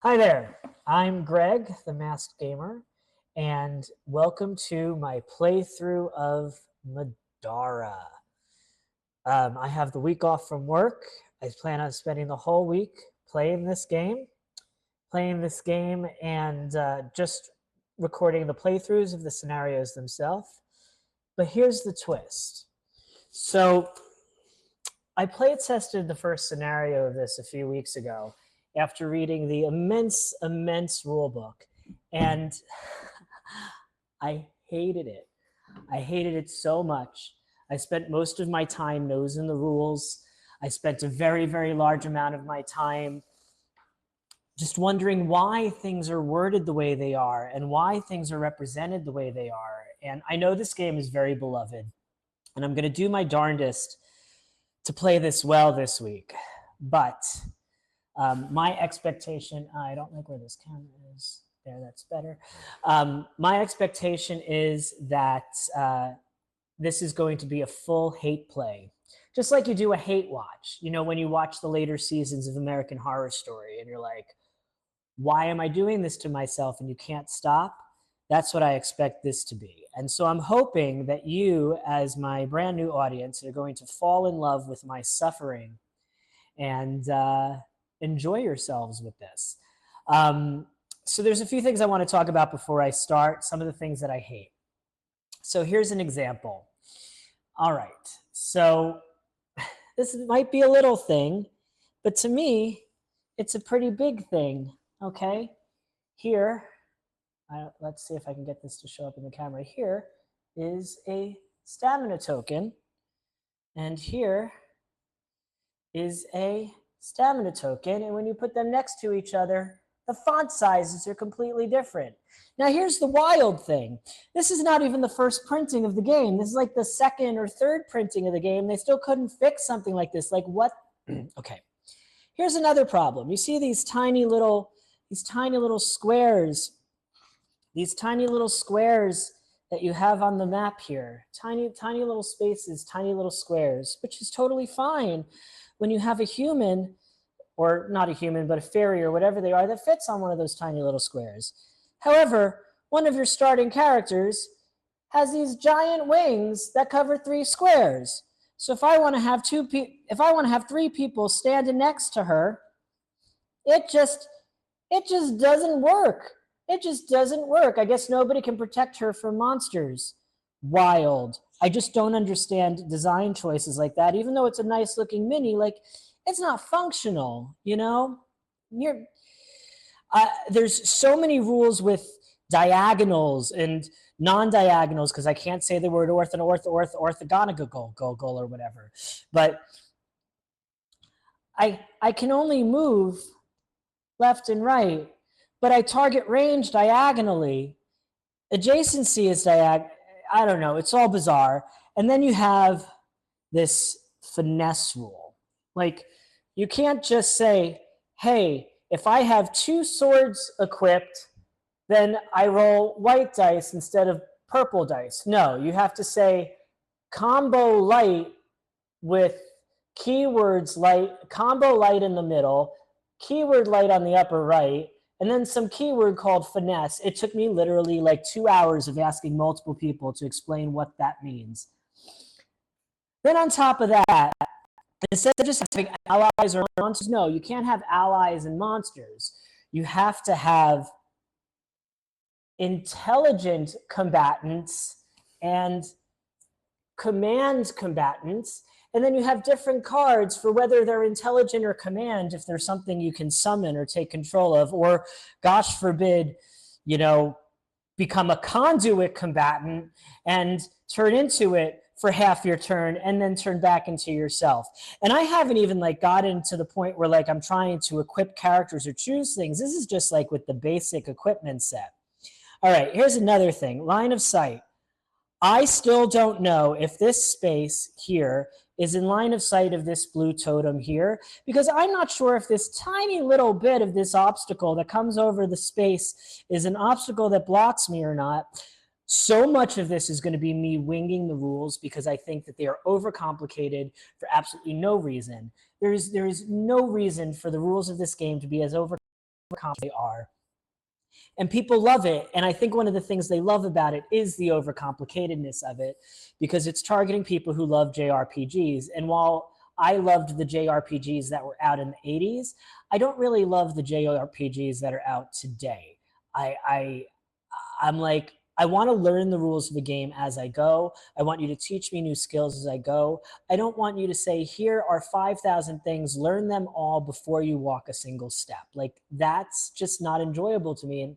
Hi there, I'm Greg, the Masked Gamer, and welcome to my playthrough of Middara. I have the week off from work. I plan on spending the whole week playing this game, and just recording the playthroughs of the scenarios themselves. But here's the twist. So I play tested the first scenario of this a few weeks ago after reading the immense rule book, and I hated it. I hated it so much. I spent most of my time nosing the rules. I spent a very large amount of my time just wondering why things are worded the way they are and why things are represented the way they are. And I know this game is very beloved, and I'm going to do my darndest to play this well this week. But my expectation, I don't like where this camera is. There, that's better. My expectation is that this is going to be a full hate play. Just like you do a hate watch. You know, when you watch the later seasons of American Horror Story and you're like, why am I doing this to myself? And you can't stop. That's what I expect this to be. And so I'm hoping that you, as my brand new audience, are going to fall in love with my suffering and enjoy yourselves with this. So there's a few things I want to talk about before I start, some of the things that I hate. So here's an example. All right, so this might be a little thing, but to me, it's a pretty big thing, okay? Here, let's see if I can get this to show up in the camera. Here is a stamina token, and here is a stamina token, and when you put them next to each other, the font sizes are completely different. Now here's the wild thing. This is not even the first printing of the game. This is like the second or third printing of the game. They still couldn't fix something like this. Like what? Okay. Here's another problem. You see these tiny little squares. These tiny little squares that you have on the map here. Tiny little spaces, tiny little squares, which is totally fine when you have a human, or not a human, but a fairy or whatever they are, that fits on one of those tiny little squares. However, one of your starting characters has these giant wings that cover 3 squares. So if I want to have 3 people standing next to her, it just doesn't work. It just doesn't work. I guess nobody can protect her from monsters. Wild. I just don't understand design choices like that. Even though it's a nice looking mini, like, it's not functional, you know? There's so many rules with diagonals and non-diagonals, because I can't say the word orthogonal or whatever. But I can only move left and right, but I target range diagonally. Adjacency is I don't know, it's all bizarre. And then you have this finesse rule. Like, you can't just say, hey, if I have 2 swords equipped, then I roll white dice instead of purple dice. No, you have to say combo light with keywords light, combo light in the middle, keyword light on the upper right, and then some keyword called finesse. It took me literally like 2 hours of asking multiple people to explain what that means. Then on top of that, instead of just having allies or monsters, no, you can't have allies and monsters. You have to have intelligent combatants and command combatants. And then you have different cards for whether they're intelligent or command, if there's something you can summon or take control of, or gosh forbid, you know, become a conduit combatant and turn into it for half your turn and then turn back into yourself. And I haven't even like gotten to the point where like I'm trying to equip characters or choose things. This is just like with the basic equipment set. All right, here's another thing, line of sight. I still don't know if this space here is in line of sight of this blue totem here, because I'm not sure if this tiny little bit of this obstacle that comes over the space is an obstacle that blocks me or not. So much of this is going to be me winging the rules because I think that they are overcomplicated for absolutely no reason. There is no reason for the rules of this game to be as overcomplicated they are. And people love it. And I think one of the things they love about it is the overcomplicatedness of it, because it's targeting people who love JRPGs. And while I loved the JRPGs that were out in the 80s, I don't really love the JRPGs that are out today. I'm like, I want to learn the rules of the game as I go. I want you to teach me new skills as I go. I don't want you to say, here are 5,000 things, learn them all before you walk a single step. Like, that's just not enjoyable to me. And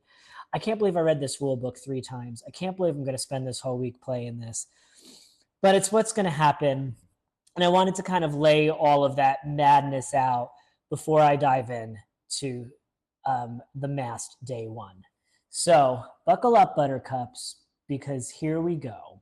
I can't believe I read this rule book 3 times. I can't believe I'm going to spend this whole week playing this. But it's what's going to happen. And I wanted to kind of lay all of that madness out before I dive in to the Masked Day 1. So buckle up, Buttercups, because here we go.